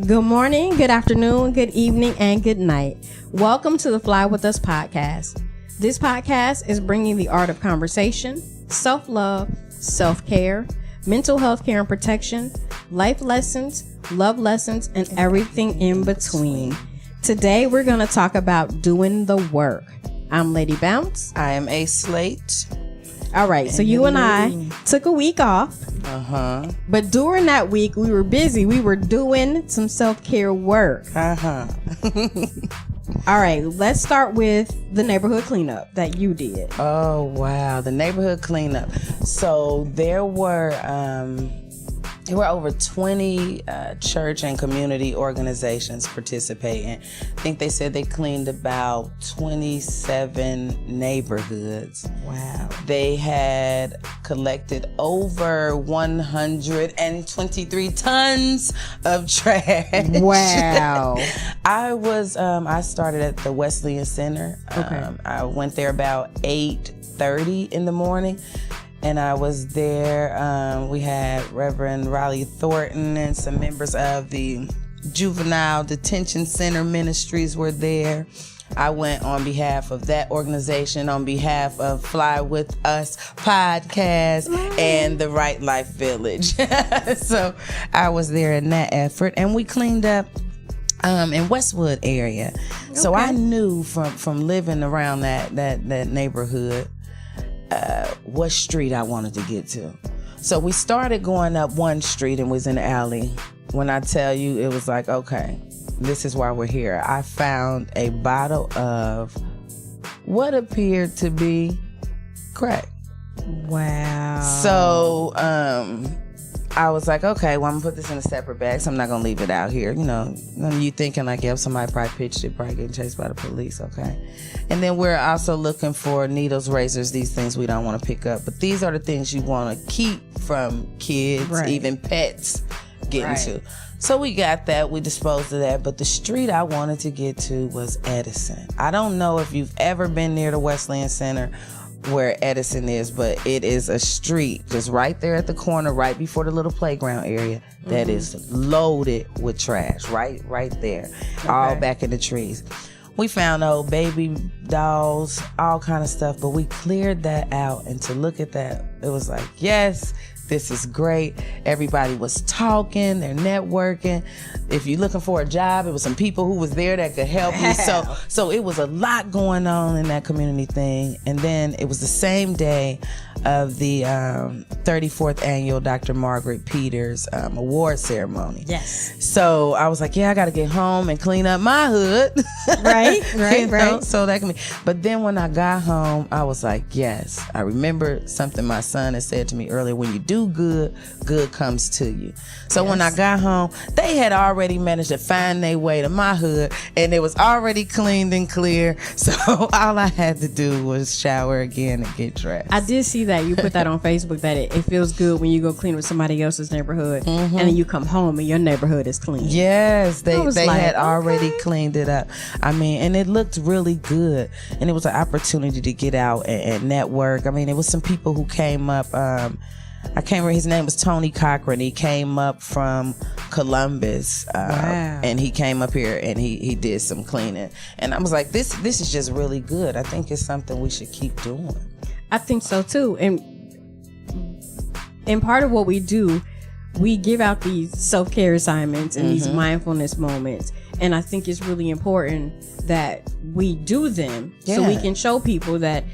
Good morning, good afternoon, good evening, and good night. Welcome to the Fly With Us podcast. This podcast is bringing the art of conversation, self-love, self-care, mental health care and protection, life lessons, love lessons, and everything in between. Today, we're going to talk about doing the work. I'm Lady Bounce. I am A Slate. All right, so you and I took a week off. But during that week, we were busy. We were doing some self-care work. Uh-huh. All right, let's start with the neighborhood cleanup that you did. Oh, wow. The neighborhood cleanup. So there were over 20 church and community organizations participating. I think they said they cleaned about 27 neighborhoods. Wow. They had collected over 123 tons of trash. Wow. I started at the Wesleyan Center. Okay. I went there about 8:30 in the morning. And I was there. We had Reverend Riley Thornton and some members of the Juvenile Detention Center Ministries were there. I went on behalf of that organization, on behalf of Fly With Us podcast and the Right Life Village. So I was there in that effort, and we cleaned up in Westwood area. Okay. So I knew from living around that neighborhood what street I wanted to get to. So we started going up one street and was in the alley. When I tell you, it was like, okay, this is why we're here. I found a bottle of what appeared to be crack. Wow. So I was like, okay, well, I'm gonna put this in a separate bag, so I'm not gonna leave it out here. You know, you thinking like, yeah, somebody probably pitched it, probably getting chased by the police, okay? And then we're also looking for needles, razors, these things we don't want to pick up. But these are the things you want to keep from kids, even pets getting to. So we got that, we disposed of that. But the street I wanted to get to was Edison. I don't know if you've ever been near the Wesleyan Center where Edison is, but it is a street just right there at the corner, right before the little playground area that is loaded with trash, right there, all back in the trees. We found old baby dolls, all kind of stuff, but we cleared that out. And to look at that, it was like, yes, this is great. Everybody was talking, they're networking. If you're looking for a job, it was some people who was there that could help you. So it was a lot going on in that community thing. And then it was the same day of the 34th annual Dr. Margaret Peters award ceremony. Yes. So I was like, yeah, I got to get home and clean up my hood. Right. So that can be. But then when I got home, I was like, yes, I remember something my son had said to me earlier. When you do good comes to you. So when I got home, they had already managed to find their way to my hood, and it was already cleaned and clear. So all I had to do was shower again and get dressed. I did see that. You put that on Facebook, that it feels good when you go clean with somebody else's neighborhood, and then you come home and your neighborhood is clean. Yes, they had already cleaned it up. I mean, and it looked really good, and it was an opportunity to get out and network. I mean, it was some people who came up. I can't remember, his name was Tony Cochran. He came up from Columbus, and he came up here and he did some cleaning. And I was like, this is just really good. I think it's something we should keep doing. I think so too. And part of what we do, we give out these self-care assignments and these mindfulness moments. And I think it's really important that we do them so we can show people that,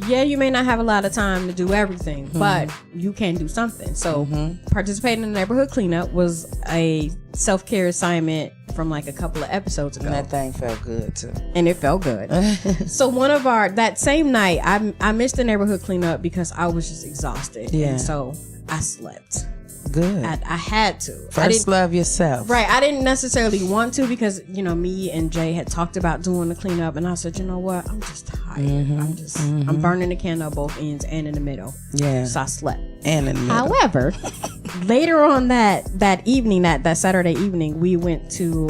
yeah, you may not have a lot of time to do everything, but you can do something. So participating in the neighborhood cleanup was a self-care assignment from like a couple of episodes ago. And that thing felt good too. And it felt good. So that same night, I missed the neighborhood cleanup because I was just exhausted. Yeah. And so I slept. Good. I had to. First love yourself. Right. I didn't necessarily want to because, me and Jay had talked about doing the cleanup, and I said, you know what? I'm just tired. I'm burning the candle at both ends and in the middle. Yeah. So I slept. And in the middle. However, later on that evening, that Saturday evening, we went to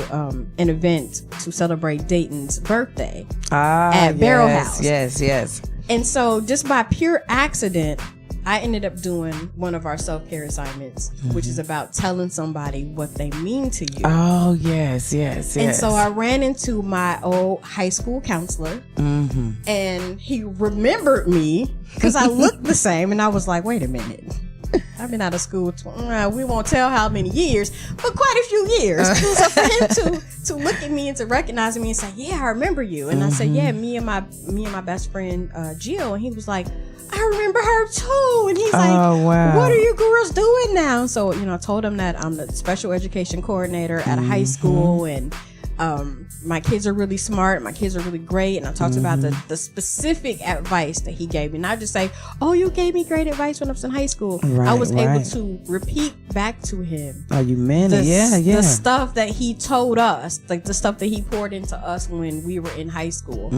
an event to celebrate Dayton's birthday at Barrel House. Yes. And so just by pure accident, I ended up doing one of our self-care assignments, which is about telling somebody what they mean to you. Oh, yes, yes, yes. And so I ran into my old high school counselor, and he remembered me because I looked the same, and I was like, wait a minute. I've been out of school, we won't tell how many years, but quite a few years. So for him to look at me and to recognize me and say, yeah, I remember you. And I said, yeah, me and my best friend, Jill. And he was like, I remember her too. And he's like, wow. What are you girls doing now? So, I told him that I'm the special education coordinator at a high school, and my kids are really smart. My kids are really great. And I talked about the specific advice that he gave me. Not just say, oh, you gave me great advice when I was in high school. Right, I was able to repeat back to him. Oh, you meant it. Yeah. The stuff that he told us, like the stuff that he poured into us when we were in high school.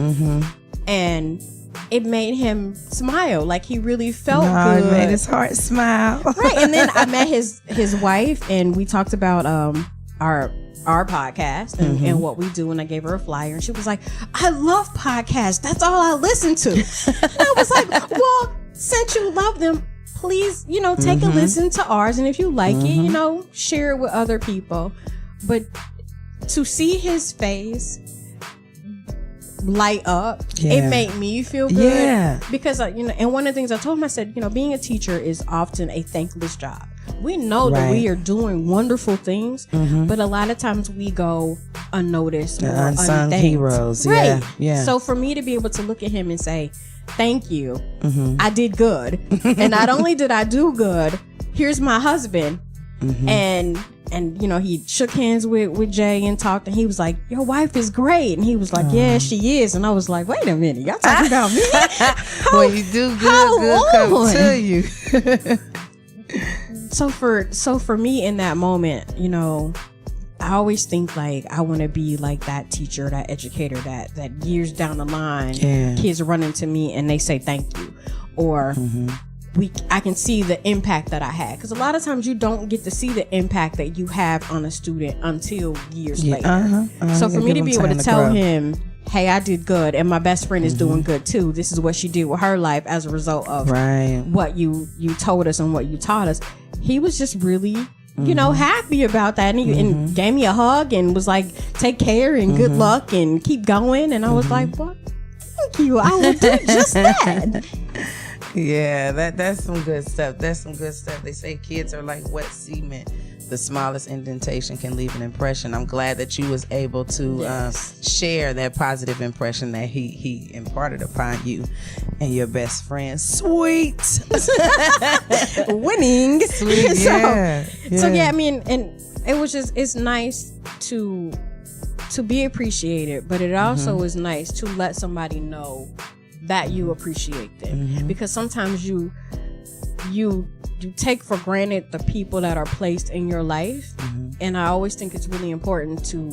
And it made him smile. Like he really felt good. It made his heart smile. Right. And then I met his wife, and we talked about our podcast and what we do, and I gave her a flyer, and she was like, I love podcasts, that's all I listen to. And I was like, well, since you love them, please take a listen to ours, and if you like it, share it with other people. But to see his face light up, it made me feel good, because and one of the things I told him, I said, being a teacher is often a thankless job. We know that we are doing wonderful things, but a lot of times we go unnoticed or unsung unthanked. Heroes. Right. Yeah. So for me to be able to look at him and say, thank you, I did good. And not only did I do good, here's my husband. And he shook hands with Jay and talked, and he was like, your wife is great. And he was like, yeah, she is. And I was like, wait a minute, y'all talking about me? Well, you do good come to you. So for me in that moment, I always think like I want to be like that teacher, that educator, that years down the line, kids running to me and they say thank you, or I can see the impact that I had, because a lot of times you don't get to see the impact that you have on a student until years later. So for me to be able to tell him, hey, I did good, and my best friend is doing good too. This is what she did with her life as a result of what you told us and what you taught us. He was just really, happy about that, and he and gave me a hug and was like, take care and good luck and keep going. And I was like, well, thank you. I will do just that. Yeah, that's some good stuff. That's some good stuff. They say kids are like wet cement. The smallest indentation can leave an impression. I'm glad that you was able to share that positive impression that he imparted upon you and your best friend. Sweet. Winning. Sweet. So I mean, and it was just, it's nice to be appreciated, but it also is nice to let somebody know that you appreciate them, because sometimes you take for granted the people that are placed in your life. And I always think it's really important to,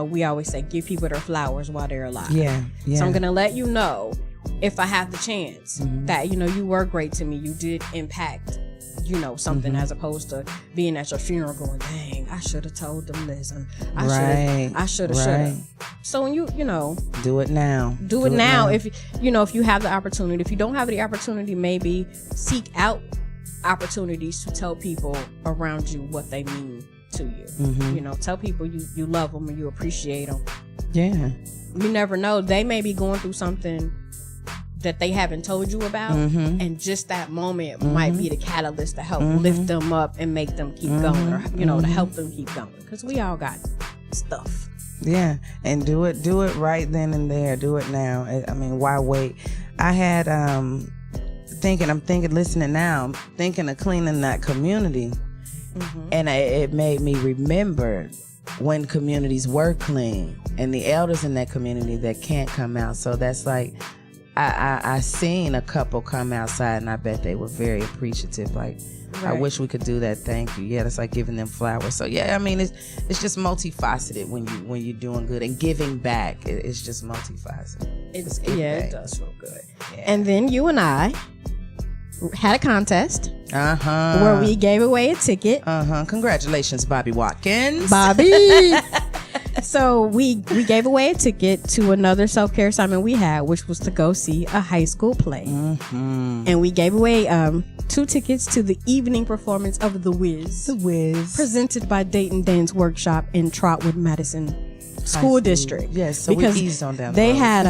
we always say, give people their flowers while they're alive. So I'm going to let you know, if I have the chance, that, you were great to me. You did impact, something, as opposed to being at your funeral going, dang, I should have told them this. And I should have. So when you do it now. Do it now. If, if you have the opportunity. If you don't have the opportunity, maybe seek out opportunities to tell people around you what they mean to you. Tell people you love them and you appreciate them. You never know, they may be going through something that they haven't told you about, and just that moment might be the catalyst to help lift them up and make them keep going, or to help them keep going, because we all got stuff. And do it right then and there. Do it now. I mean, why wait? I had I'm thinking listening now, I'm thinking of cleaning that community, and it made me remember when communities were clean and the elders in that community that can't come out. So that's like, I seen a couple come outside, and I bet they were very appreciative. Like, I wish we could do that. Thank you. Yeah, that's like giving them flowers. So I mean, it's just multifaceted when you're doing good and giving back. It's just multifaceted. It does feel good. And then you and I had a contest where we gave away a ticket. Congratulations, Bobby Watkins. Bobby. So we gave away a ticket to another self-care assignment we had, which was to go see a high school play. And we gave away 2 tickets to the evening performance of The Wiz. The Wiz. Presented by Dayton Dance Workshop in Trotwood Madison School District. Yes, so because we eased on down they had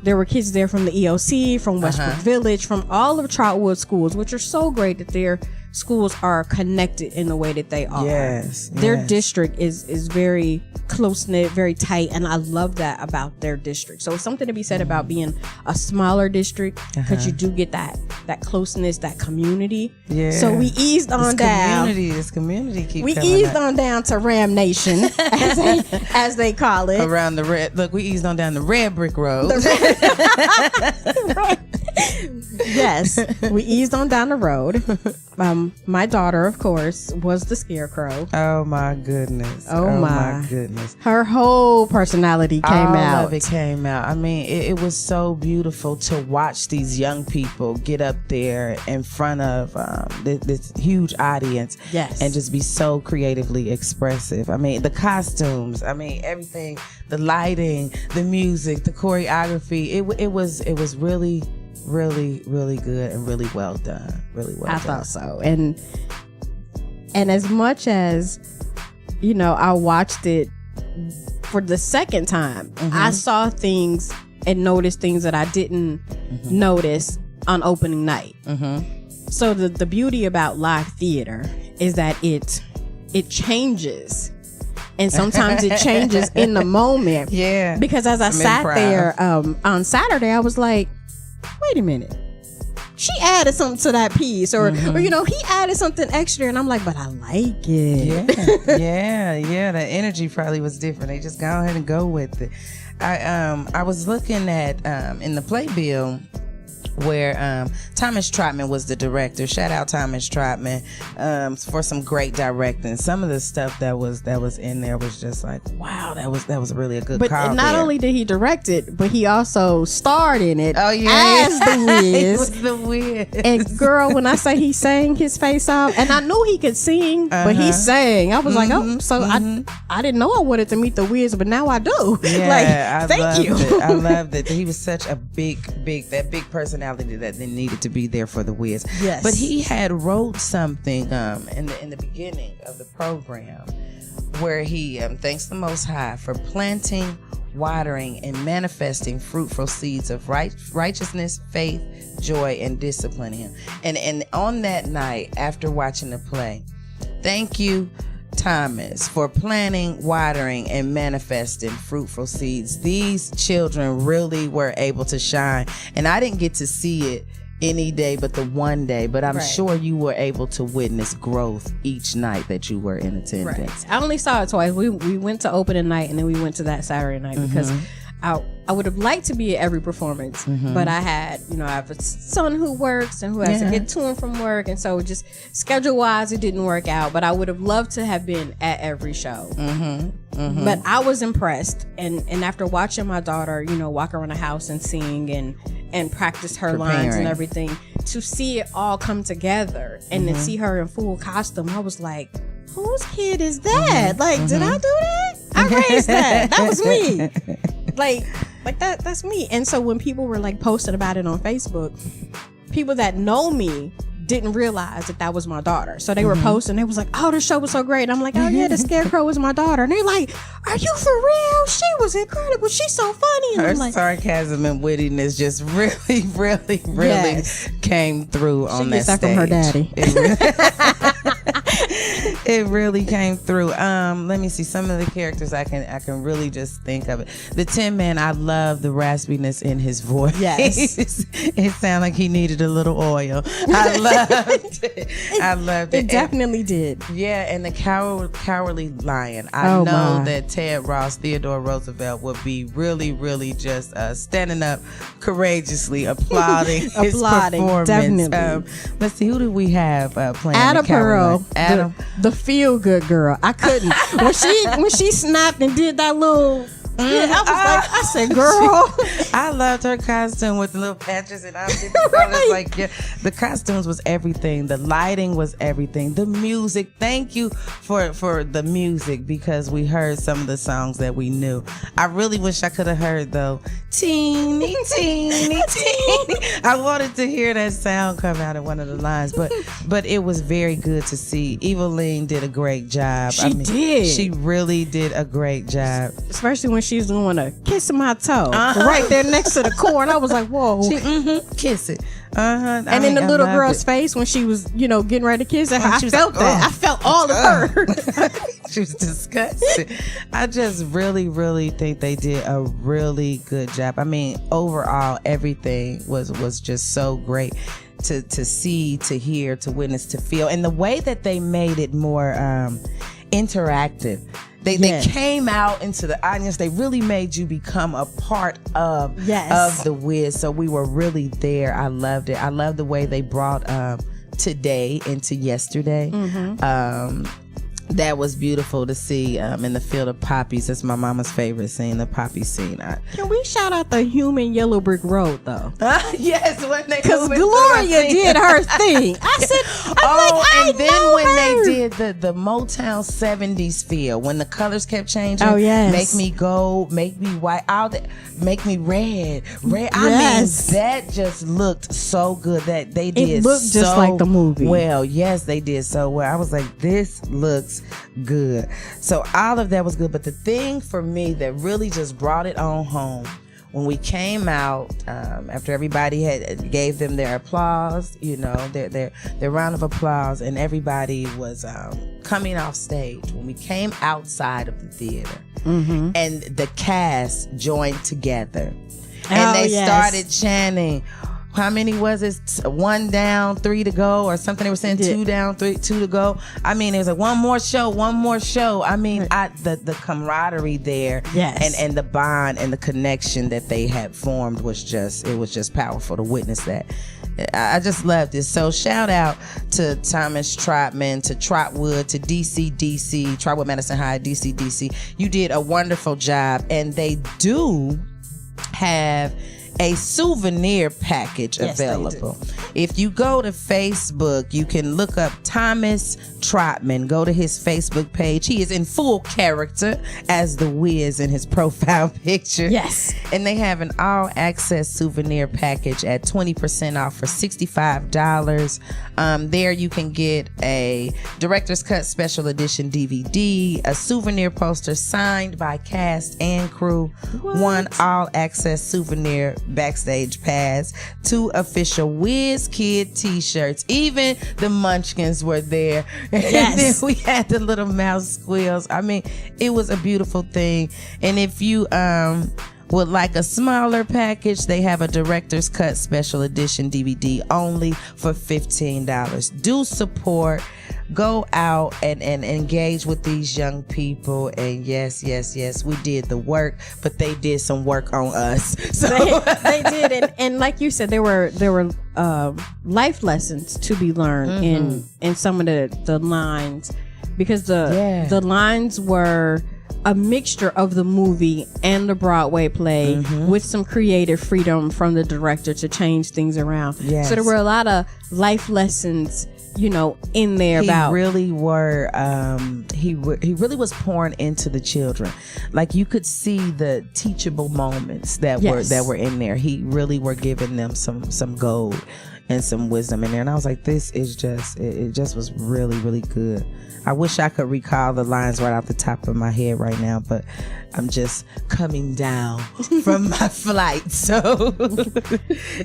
there were kids there from the EOC, from Westbrook Village, from all of Trotwood schools, which are so great that their schools are connected in the way that they are. Yes, their district is very close-knit, very tight, and I love that about their district. So it's something to be said about being a smaller district, because you do get that closeness, that community. Yeah. So we eased on down. This community keeps we eased on down to Ram Nation, as they call it. Around the red. Look, we eased on down the red brick road. Yes, we eased on down the road. My daughter, of course, was the scarecrow. Oh my goodness. Oh my goodness. Her whole personality came out. All of it came out. I mean, it was so beautiful to watch these young people get up there in front of this huge audience. Yes. And just be so creatively expressive. I mean, the costumes, I mean, everything, the lighting, the music, the choreography. It was really, really, really good and really well done. Really well done. I thought so. And as much as, I watched it for the second time, I saw things and noticed things that I didn't notice on opening night. So the beauty about live theater is that it changes. And sometimes it changes in the moment. Yeah. Because as I sat there on Saturday, I was like, wait a minute, she added something to that piece, or he added something extra, and I'm like, but I like it. Yeah. The energy probably was different. They just go ahead and go with it. I was looking at in the playbill where Thomas Trotman was the director. Shout out Thomas Trotman for some great directing. Some of the stuff that was in there was just like, wow, that was really a good call. But not only did he direct it, but he also starred in it as the Wiz. It was the Wiz. And girl, when I say he sang his face off, and I knew he could sing, but he sang. I was like, I didn't know I wanted to meet the Wiz, but now I do. Yeah, thank you. I loved it. He was such a big personality that they needed to be there for the Wiz. Yes. But he had wrote something in the beginning of the program where he thanks the Most High for planting, watering, and manifesting fruitful seeds of righteousness, faith, joy, and discipline in him. And on that night, after watching the play, thank you, Thomas, for planting, watering, and manifesting fruitful seeds. These children really were able to shine, and I didn't get to see it any day but the one day, but I'm sure you were able to witness growth each night that you were in attendance. I only saw it twice. We went to opening night, and then we went to that Saturday night because I would have liked to be at every performance, but I have a son who works and who has to get to and from work, and so just schedule wise it didn't work out. But I would have loved to have been at every show. But I was impressed, and after watching my daughter, walk around the house and sing and practice her lines and everything, to see it all come together and to see her in full costume, I was like, whose kid is that? Did I do that? I raised that. That was me. Like that's me. And so when people were posting about it on Facebook, people that know me didn't realize that was my daughter. So they were posting. They was like, oh, the show was so great. And I'm like, oh yeah, the scarecrow was my daughter. And they're like, are you for real? She was incredible. She's so funny. And her sarcasm and wittiness just really, really, really came through on that stage. From her daddy. It really came through. Let me see some of the characters. I can really just think of it. The Tin Man, I love the raspiness in his voice. Yes. It sounded like he needed a little oil. I loved it. I loved it. It definitely did. Yeah, and the cowardly lion. I know that Ted Ross, Theodore Roosevelt, would be really, really just standing up courageously, applauding his performance. Definitely. Let's see, who do we have playing Ada the Pearl, Adam, the feel good girl. I couldn't when she snapped and did that little I said, girl. I loved her costume with the little patches and I was like, yeah, the costumes was everything. The lighting was everything. The music. Thank you for the music, because we heard some of the songs that we knew. I really wish I could have heard though. Teeny, teeny, teeny. I wanted to hear that sound come out of one of the lines, but it was very good to see. Eveline did a great job. She did. She really did a great job. Especially when she's doing a kiss my toe right there next to the cord. I was like, whoa. Kiss it. And then the little girl's face when she was, getting ready to kiss her. I felt that. I felt all of her. She was disgusted. I just really, really think they did a really good job. I mean, overall, everything was just so great to see, to hear, to witness, to feel. And the way that they made it more interactive. They came out into the audience. They really made you become a part of the Wiz. So we were really there. I loved it. I love the way they brought today into yesterday. That was beautiful to see in the field of poppies. That's my mama's favorite scene, the poppy scene. Can we shout out the human yellow brick road though? Yes, because Gloria did her thing. I said, and then when they did the Motown 70s feel, when the colors kept changing. Oh yes, make me gold, make me white, make me red. I mean, that just looked so good. That they did. It looked just like the movie. Well, yes, they did so well. I was like, this looks good. So all of that was good, but the thing for me that really just brought it on home, when we came out after everybody had gave them their applause, their round of applause, and everybody was coming off stage, when we came outside of the theater and the cast joined together and they started chanting, how many was it? 1 down, 3 to go, or something. They were saying 2 down, 2 to go. I mean, it was like one more show. I mean, the camaraderie there, and the bond and the connection that they had formed was just powerful to witness that. I just loved it. So shout out to Thomas Trotman, to Trotwood, to DC, Trotwood Madison High, DC. You did a wonderful job, and they do have a souvenir package available. If you go to Facebook, you can look up Thomas Trotman. Go to his Facebook page. He is in full character as the Wiz in his profile picture. Yes. And they have an all-access souvenir package at 20% off for $65. There you can get a Director's Cut Special Edition DVD, a souvenir poster signed by cast and crew, one all-access souvenir backstage pass, 2 official Wiz Kid t-shirts. Even the Munchkins were there. And then we had the little mouse squeals. I mean, it was a beautiful thing. And if you would like a smaller package, they have a Director's Cut Special Edition DVD only for $15. Do support. Go out and engage with these young people. And yes, we did the work, but they did some work on us. So they did, and like you said, there were life lessons to be learned in some of the lines, because the lines were a mixture of the movie and the Broadway play, with some creative freedom from the director to change things around. Yes. So there were a lot of life lessons, in there. He really was pouring into the children. Like, you could see the teachable moments that were in there. He really were giving them some gold and some wisdom in there. And I was like, this is it just was really, really good. I wish I could recall the lines right off the top of my head right now, but I'm just coming down from my flight. So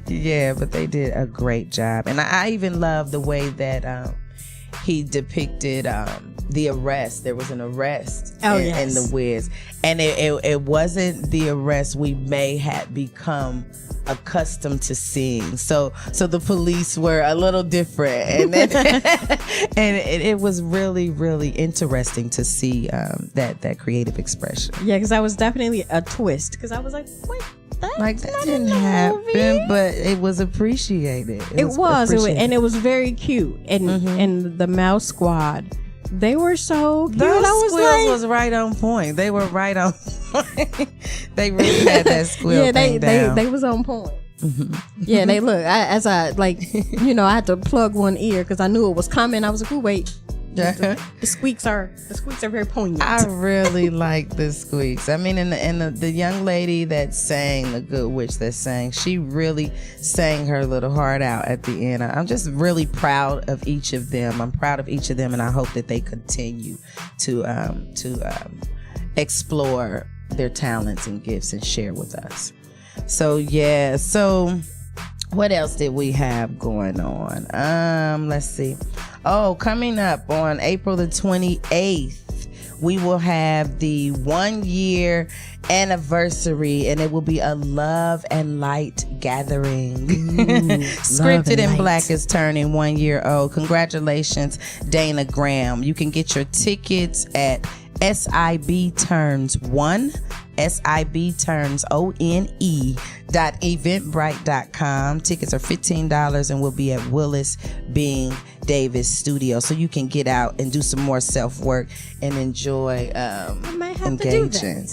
yeah, but they did a great job. And I even love the way that he depicted the arrest. There was an arrest in the Wiz, and it wasn't the arrest we may have become accustomed to seeing. So the police were a little different, and it was really, really interesting to see that creative expression. Yeah, because that was definitely a twist. Because I was like, wait, that didn't happen, but it was appreciated. It was, and it was very cute. And the Mouse Squad, they were so cute. Those squeals was right on point. They were right on. They really had that squeal thing down. They was on point. Yeah, they look. I had to plug one ear because I knew it was coming. I was like, oh wait. The squeaks are very poignant. I really like the squeaks. I mean, and the young lady that sang, the good witch that sang, she really sang her little heart out at the end. I'm just really proud of each of them. I'm proud of each of them, and I hope that they continue to explore their talents and gifts and share with us. So yeah. So what else did we have going on? Let's see. Oh, coming up on April the 28th, we will have the 1 year anniversary, and it will be a Love and Light gathering. Scripted and Black is turning 1 year old. Congratulations, Dana Graham. You can get your tickets at SIB Turns 1, SIB Turns ONE.eventbrite.com. Tickets are $15 and will be at Willis Being Davis Studio. So you can get out and do some more self-work and enjoy engaging.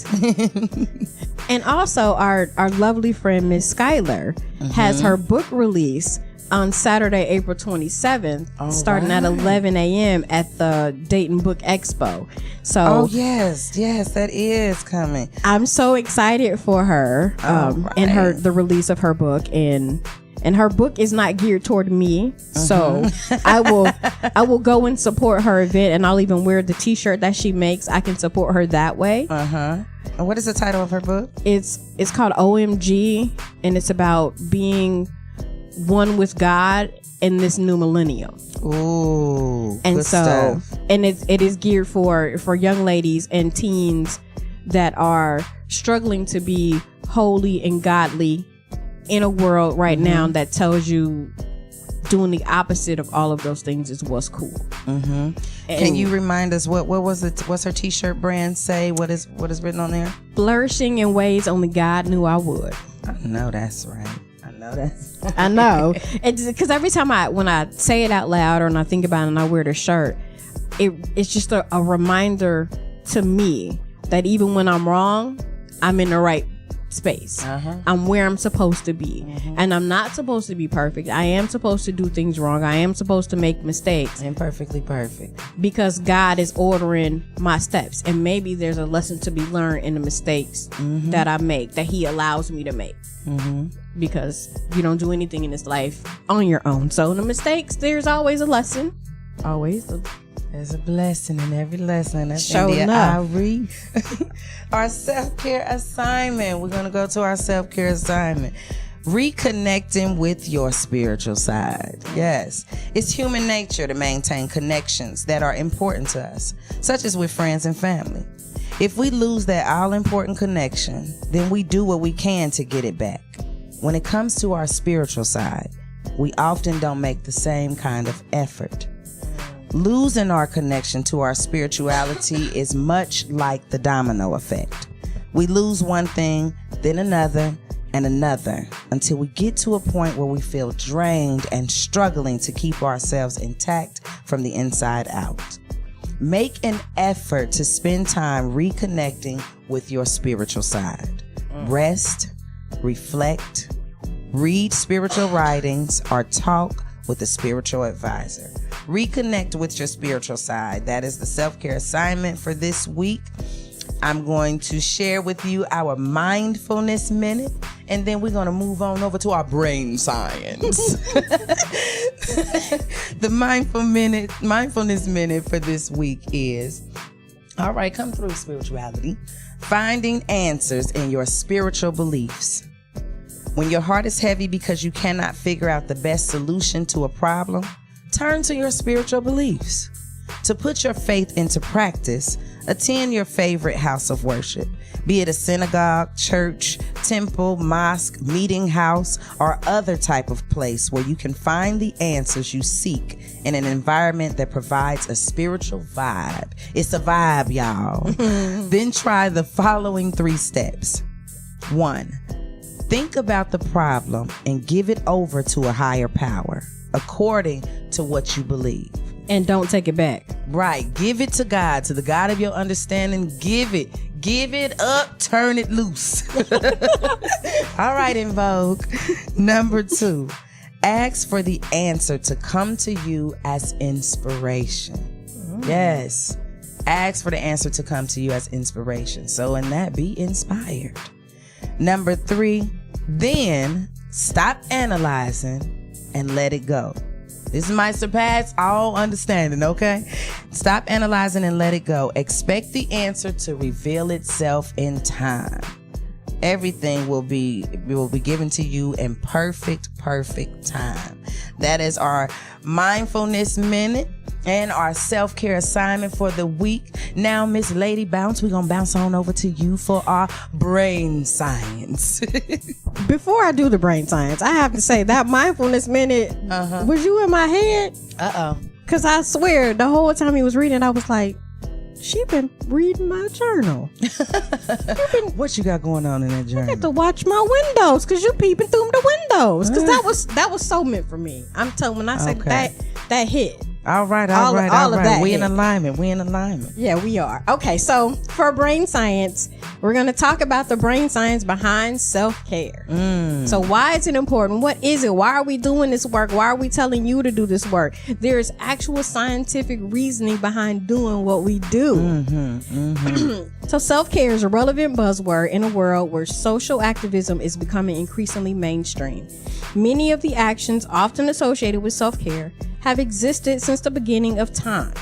And also our lovely friend Miss Skylar has her book release on Saturday, April 27th, starting at 11 a.m. at the Dayton Book Expo. So, yes, that is coming. I'm so excited for her and the release of her book, and her book is not geared toward me. So I will go and support her event, and I'll even wear the T-shirt that she makes. I can support her that way. And what is the title of her book? It's called OMG, and it's about being one with God in this new millennium. Ooh, and good so stuff. And it is geared for young ladies and teens that are struggling to be holy and godly in a world right now that tells you doing the opposite of all of those things is what's cool. Can you remind us what was it? What's her T-shirt brand say? What is written on there? Flourishing in ways only God knew I would. I know that's right. I know. Because every time when I say it out loud or when I think about it and I wear the shirt, it's just a reminder to me that even when I'm wrong, I'm in the right space. I'm where I'm supposed to be. And I'm not supposed to be perfect. I am supposed to do things wrong. I am supposed to make mistakes. Imperfectly perfect. Because God is ordering my steps. And maybe there's a lesson to be learned in the mistakes that I make, that He allows me to make. Because you don't do anything in this life on your own. So in the mistakes, there's always a lesson. There's a blessing in every lesson. That's Sure enough. Our self-care assignment. We're going to go to our self-care assignment. Reconnecting with your spiritual side. Yes, it's human nature to maintain connections that are important to us, such as with friends and family. If we lose that all-important connection, then we do what we can to get it back. When it comes to our spiritual side, we often don't make the same kind of effort. Losing our connection to our spirituality is much like the domino effect. We lose one thing, then another, and another, until we get to a point where we feel drained and struggling to keep ourselves intact from the inside out. Make an effort to spend time reconnecting with your spiritual side. Rest, reflect, read spiritual writings, or talk with a spiritual advisor. Reconnect with your spiritual side. That is the self-care assignment for this week. I'm going to share with you our Mindfulness Minute, and then we're going to move on over to our brain science. The Mindfulness Minute for this week is, all right, come through spirituality. Finding answers in your spiritual beliefs. When your heart is heavy because you cannot figure out the best solution to a problem, turn to your spiritual beliefs. To put your faith into practice, attend your favorite house of worship, be it a synagogue, church, temple, mosque, meeting house, or other type of place where you can find the answers you seek in an environment that provides a spiritual vibe. It's a vibe, y'all. Then try the following 3 steps. 1. Think about the problem and give it over to a higher power according to what you believe. And don't take it back. Right. Give it to God, to the God of your understanding. Give it Give it up, turn it loose. All right, In Vogue. Number 2, ask for the answer to come to you as inspiration. Yes. Ask for the answer to come to you as inspiration. So in that, be inspired. Number 3, then stop analyzing and let it go. This might surpass all understanding, okay? Stop analyzing and let it go. Expect the answer to reveal itself in time. Everything will be given to you in perfect time. That is our Mindfulness Minute and our self-care assignment for the week. Now, Miss Lady Bounce, we're gonna bounce on over to you for our brain science. Before I do the brain science, I have to say that Mindfulness Minute, was you in my head? Because I swear, the whole time he was reading, I was like, she been reading my journal. What you got going on in that journal? I get to watch my windows because you peeping through the windows. Because that was so meant for me. I'm telling, when I say that hit. All right. We in alignment. Yeah, we are. Okay, so for brain science, we're going to talk about the brain science behind self-care. So why is it important? What is it? Why are we doing this work? Why are we telling you to do this work? There's actual scientific reasoning behind doing what we do. So self-care is a relevant buzzword in a world where social activism is becoming increasingly mainstream. Many of the actions often associated with self-care have existed since the beginning of time.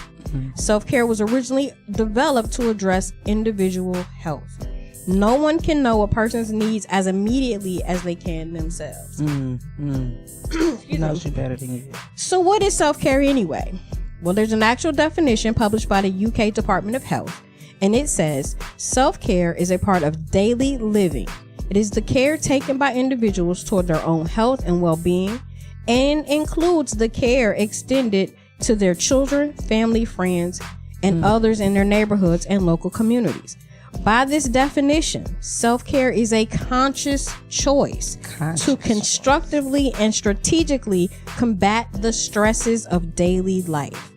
Self-care was originally developed to address individual health. No one can know a person's needs as immediately as they can themselves. Knows you better than you. So what is self-care anyway? Well, there's an actual definition published by the UK Department of Health, and it says self-care is a part of daily living. It is the care taken by individuals toward their own health and well-being, and includes the care extended to their children, family, friends, and others in their neighborhoods and local communities. By this definition, self-care is a conscious choice to constructively and strategically combat the stresses of daily life.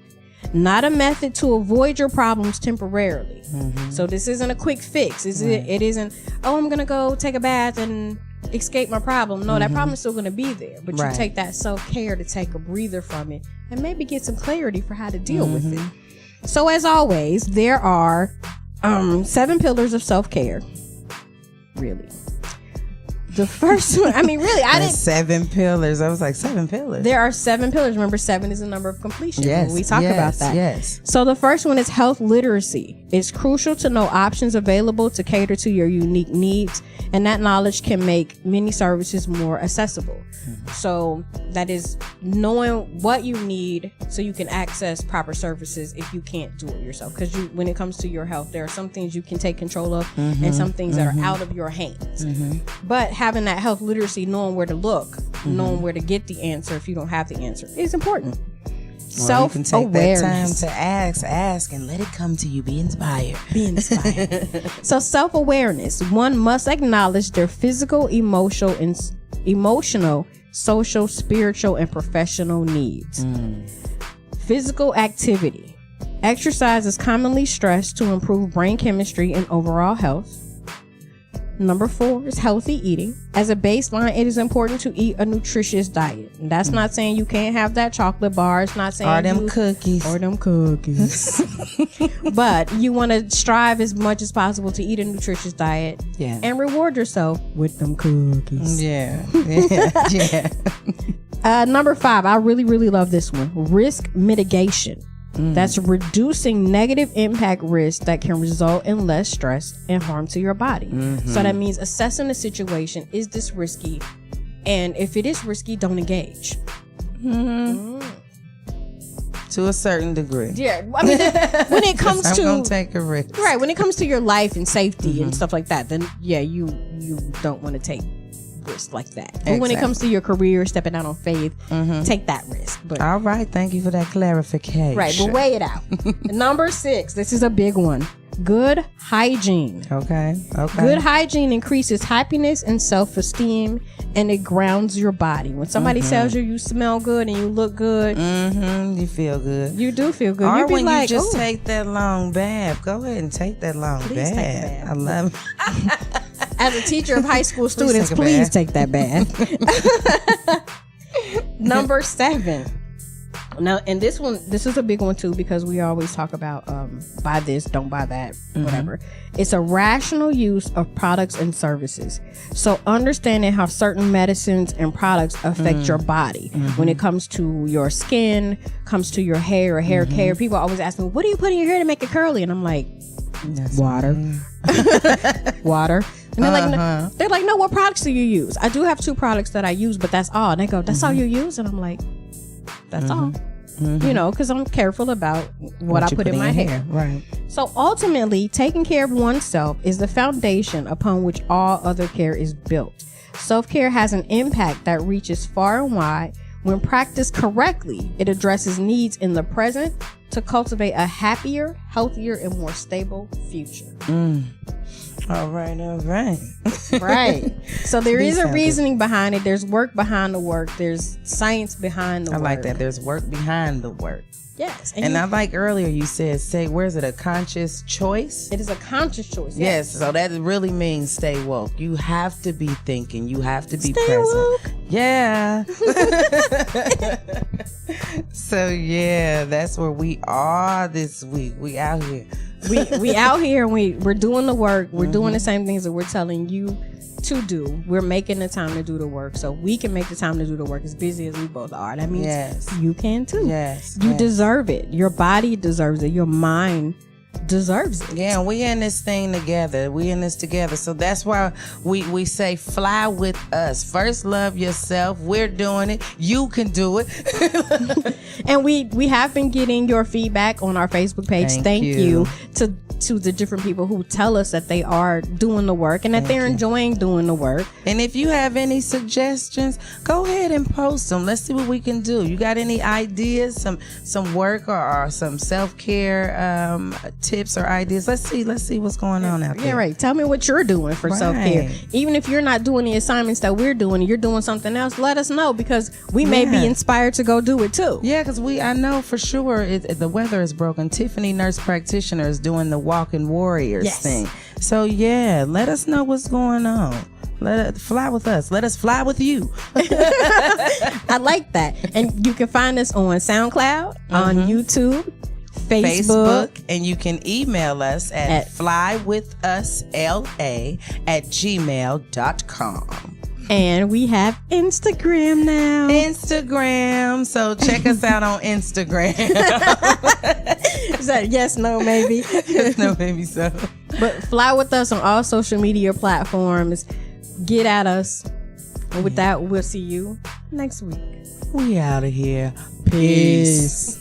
Not a method to avoid your problems temporarily. So this isn't a quick fix. It isn't, I'm going to go take a bath and escape my problem. No, that problem is still going to be there. But you take that self-care to take a breather from it and maybe get some clarity for how to deal with it. So as always, there are 7 pillars of self-care. Really. The first one, I mean, really, I didn't. 7 pillars. I was like, 7 pillars. There are 7 pillars. Remember, 7 is the number of completion. Yes. When we talk about that. Yes. So the first one is health literacy. It's crucial to know options available to cater to your unique needs, and that knowledge can make many services more accessible. So that is knowing what you need so you can access proper services if you can't do it yourself. Because when it comes to your health, there are some things you can take control of and some things that are out of your hands. But having that health literacy, knowing where to look, knowing where to get the answer if you don't have the answer is important. Well, you can take that time to ask and let it come to you. Be inspired. So self-awareness. One must acknowledge their physical, emotional, social, spiritual, and professional needs. Physical activity. Exercise is commonly stressed to improve brain chemistry and overall health. Number 4 is healthy eating. As a baseline, it is important to eat a nutritious diet. And that's not saying you can't have that chocolate bar. It's not saying or them cookies. But you want to strive as much as possible to eat a nutritious diet and reward yourself with them cookies. Yeah. Number 5, I really, really love this one. Risk mitigation. That's reducing negative impact risk that can result in less stress and harm to your body. So that means assessing the situation. Is this risky? And if it is risky, don't engage. To a certain degree. Yeah. I mean, when it comes to... I'm going to take a risk. Right. When it comes to your life and safety and stuff like that, then you don't want to take risk like that. But when it comes to your career, stepping out on faith, take that risk. But all right, thank you for that clarification. Right, but weigh it out. Number 6, this is a big one. Good hygiene. Okay. Good hygiene increases happiness and self-esteem, and it grounds your body. When somebody tells you smell good and you look good, you feel good. You do feel good. Or you be when like, you just take that long bath. Go ahead and take that long Please bath. take a bath. I love it. As a teacher of high school students, please take that bath. Number 7. Now, and this is a big one too, because we always talk about buy this, don't buy that, whatever. It's a rational use of products and services. So understanding how certain medicines and products affect your body when it comes to your skin, comes to your hair or hair care. People always ask me, what do you put in your hair to make it curly? And I'm like, water. Water. And they're like, no, what products do you use? I do have 2 products that I use, but that's all. And they go, that's all you use? And I'm like, that's all. You know, because I'm careful about what I put in my hair. Right. So ultimately, taking care of oneself is the foundation upon which all other care is built. Self-care has an impact that reaches far and wide. When practiced correctly, it addresses needs in the present to cultivate a happier, healthier, and more stable future. All right. Right. So there is a reasoning behind it. There's work behind the work. There's science behind the work. I like that. There's work behind the work. Yes. And I like earlier you said, where's it a conscious choice? It is a conscious choice. Yes. So that really means stay woke. You have to be thinking. You have to be stay present. Woke. Yeah. So yeah, that's where we are this week. We out here. we out here and we're doing the work. We're doing the same things that we're telling you to do. We're making the time to do the work, so we can make the time to do the work as busy as we both are. That means you can too. You deserve it. Your body deserves it. Your mind deserves it. Yeah, we in this thing together. We in this together. So that's why we say fly with us. First, love yourself. We're doing it. You can do it. And we have been getting your feedback on our Facebook page. Thank you to the different people who tell us that they are doing the work and that they're enjoying doing the work. And if you have any suggestions, go ahead and post them. Let's see what we can do. You got any ideas, some work or some self-care tips or ideas? Let's see what's going on out there. Yeah, right. Tell me what you're doing for self-care. Even if you're not doing the assignments that we're doing and you're doing something else, let us know, because we may be inspired to go do it too. Yeah, because I know for sure the weather is broken. Tiffany, nurse practitioner, is doing the Walking Warriors thing. So yeah, let us know what's going on. Let it fly with us. Let us fly with you. I like that. And you can find us on SoundCloud, on YouTube, Facebook, and you can email us at flywithusla@gmail.com. And we have Instagram now. Instagram. So check us out on Instagram. Is that yes, no, maybe? Yes, no, maybe so. But fly with us on all social media platforms. Get at us. And with that, we'll see you next week. We out of here. Peace.